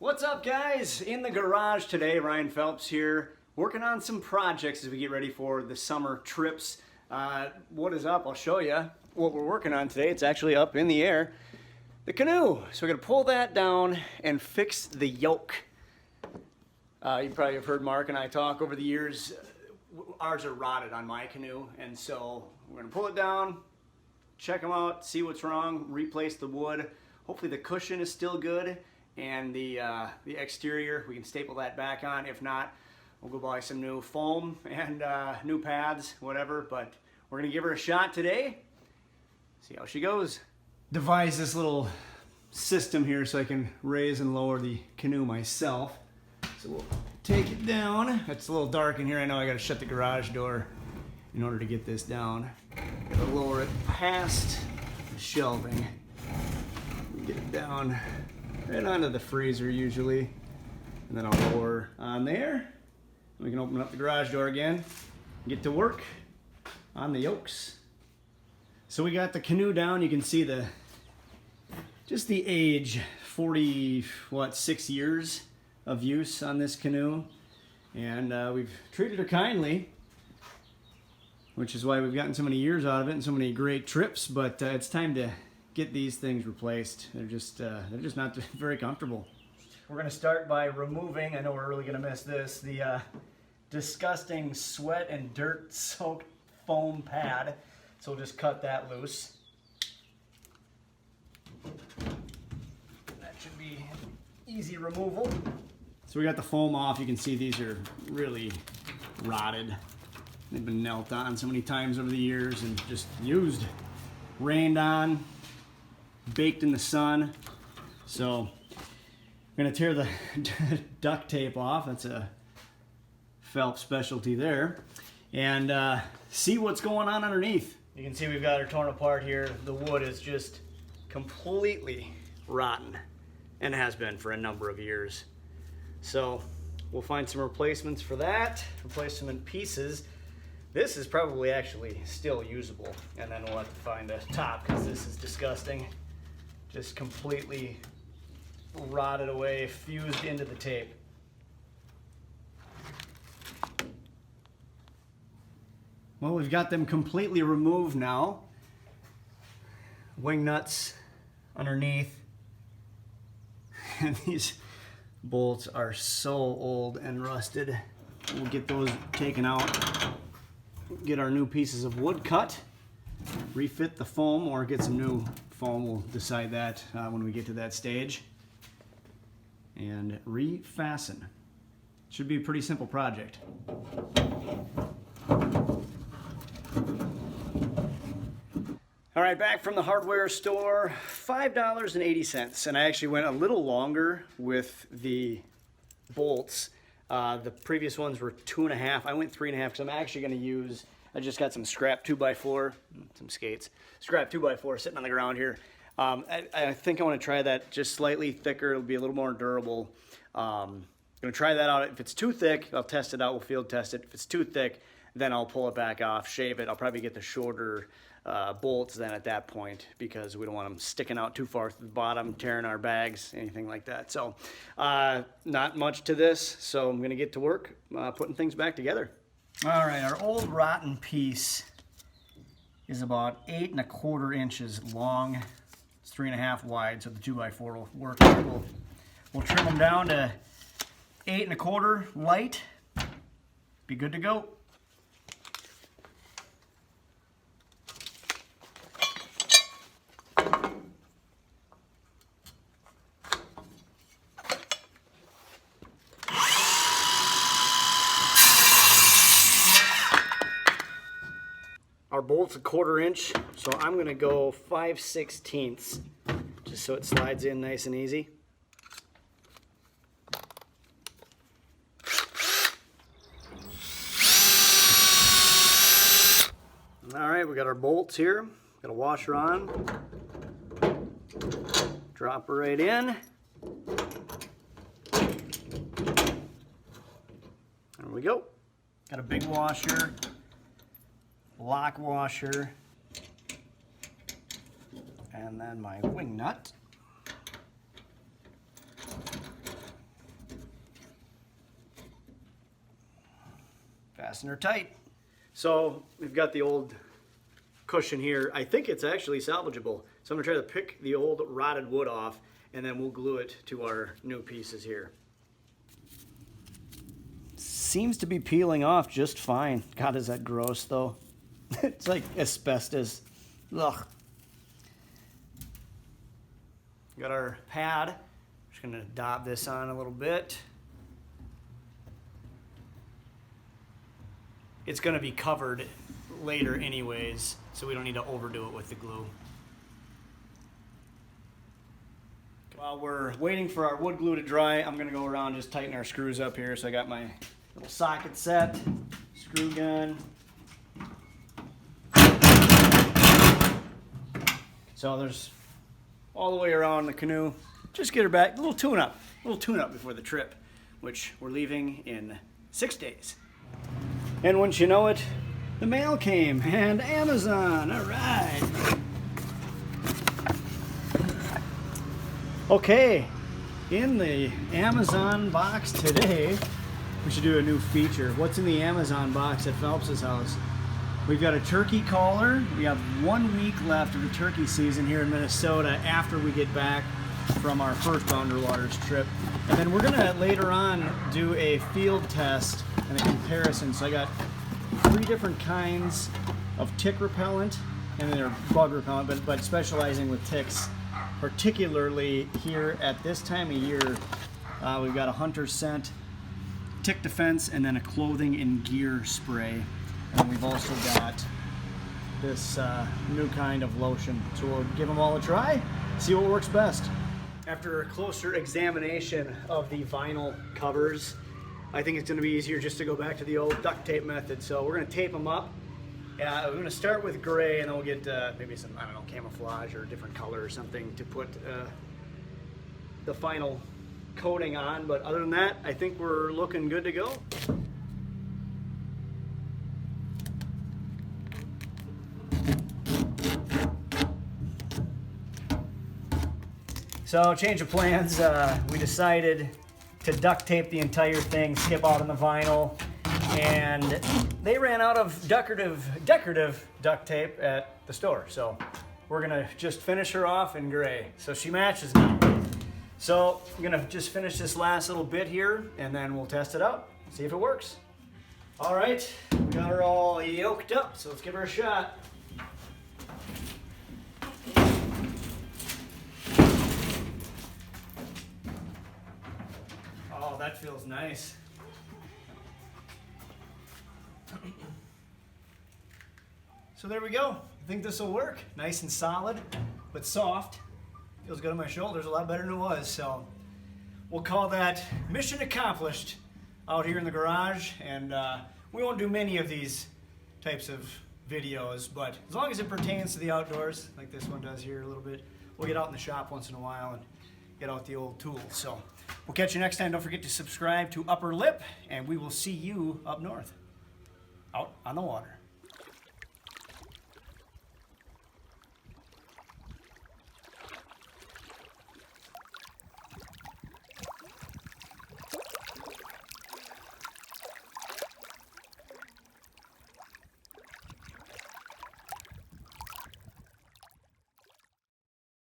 What's up, guys? In the garage today, Ryan Phelps here, working on some projects as we get ready for the summer trips. What is up? I'll show you what we're working on today. It's actually up in the air. The canoe. So we're gonna pull that down and fix the yoke. You probably have heard Mark and I talk over the years. Ours are rotted on my canoe, and so we're gonna pull it down, check them out, see what's wrong, replace the wood. Hopefully the cushion is still good, and the exterior, we can staple that back on. If not, we'll go buy some new foam and new pads, whatever. But we're gonna give her a shot today, see how she goes. Devise this little system here so I can raise and lower the canoe myself. So we'll take it down. It's a little dark in here. I know I gotta shut the garage door in order to get this down. Gotta lower it past the shelving. Get it down right onto the freezer usually. And then I'll lower on there. We can open up the garage door again, get to work on the yokes. So we got the canoe down. You can see just the age, 6 years of use on this canoe. And we've treated her kindly, which is why we've gotten so many years out of it and so many great trips. But it's time to get these things replaced. They're just not very comfortable. We're gonna start by removing, I know we're really gonna miss this, the disgusting sweat and dirt soaked foam pad. So we'll just cut that loose. That should be easy removal. So we got the foam off. You can see these are really rotted. They've been knelt on so many times over the years and just used, rained on, baked in the sun. So I'm gonna tear the duct tape off. That's a Phelps specialty there. And see what's going on underneath. You can see we've got her torn apart here. The wood is just completely rotten and has been for a number of years. So we'll find some replacements for that, replace them in pieces. This is probably actually still usable, and then we'll have to find a top because this is disgusting. Just completely rotted away, fused into the tape. Well, we've got them completely removed now. Wing nuts underneath. And these bolts are so old and rusted. We'll get those taken out. Get our new pieces of wood cut. Refit the foam or get some new foam. We'll decide that when we get to that stage. And refasten. Should be a pretty simple project. All right, back from the hardware store, $5.80. And I actually went a little longer with the bolts. The previous ones were 2.5. I went 3.5 because I'm actually gonna use, I just got some scrap 2x4, some skates, scrap 2x4 sitting on the ground here. I think I wanna try that just slightly thicker. It'll be a little more durable. Gonna try that out. If it's too thick, I'll test it out, we'll field test it. If it's too thick, then I'll pull it back off, shave it. I'll probably get the shorter bolts then at that point because we don't want them sticking out too far to the bottom, tearing our bags, anything like that. So not much to this, so I'm gonna get to work putting things back together. All right, our old rotten piece is about 8¼ inches long. It's 3.5 wide, so the 2x4 will work. We'll trim them down to 8¼ light. Be good to go. Our bolt's 1/4 inch, so I'm gonna go 5/16, just so it slides in nice and easy. All right, we got our bolts here. Got a washer on. Drop her right in. There we go. Got a big washer. Lock washer, and then my wing nut. fasten her tight. So we've got the old cushion here. I think it's actually salvageable. So I'm gonna try to pick the old rotted wood off, and then we'll glue it to our new pieces here. Seems to be peeling off just fine. God, is that gross though? It's like asbestos. Ugh. Got our pad. Just gonna dot this on a little bit. It's gonna be covered later anyways, so we don't need to overdo it with the glue. While we're waiting for our wood glue to dry, I'm gonna go around and just tighten our screws up here. So I got my little socket set, screw gun. So there's all the way around the canoe. Just get her back, a little tune-up before the trip, which we're leaving in 6 days. And once you know it, the mail came, and Amazon, all right. Okay, in the Amazon box today, we should do a new feature. What's in the Amazon box at Phelps's house? We've got a turkey collar. We have 1 week left of the turkey season here in Minnesota after we get back from our first Boundary Waters trip. And then we're gonna later on do a field test and a comparison. So I got 3 different kinds of tick repellent, and then they're bug repellent, but specializing with ticks. Particularly here at this time of year, we've got a hunter scent, tick defense, and then a clothing and gear spray. And we've also got this new kind of lotion. So we'll give them all a try, see what works best. After a closer examination of the vinyl covers, I think it's going to be easier just to go back to the old duct tape method. So we're going to tape them up. We're going to start with gray, and then we'll get maybe some, I don't know, camouflage or a different color or something to put the final coating on. But other than that, I think we're looking good to go. So change of plans, we decided to duct tape the entire thing, skip out on the vinyl, and they ran out of decorative duct tape at the store. So we're gonna just finish her off in gray. So she matches now. So I'm gonna just finish this last little bit here, and then we'll test it out, see if it works. All right, we got her all yoked up, so let's give her a shot. Oh, that feels nice. So there we go. I think this will work. Nice and solid, but soft. Feels good on my shoulders, a lot better than it was. So we'll call that mission accomplished out here in the garage. And we won't do many of these types of videos, but as long as it pertains to the outdoors, like this one does here a little bit, we'll get out in the shop once in a while and get out the old tools. So we'll catch you next time. Don't forget to subscribe to Upper Lip, and we will see you up north, out on the water.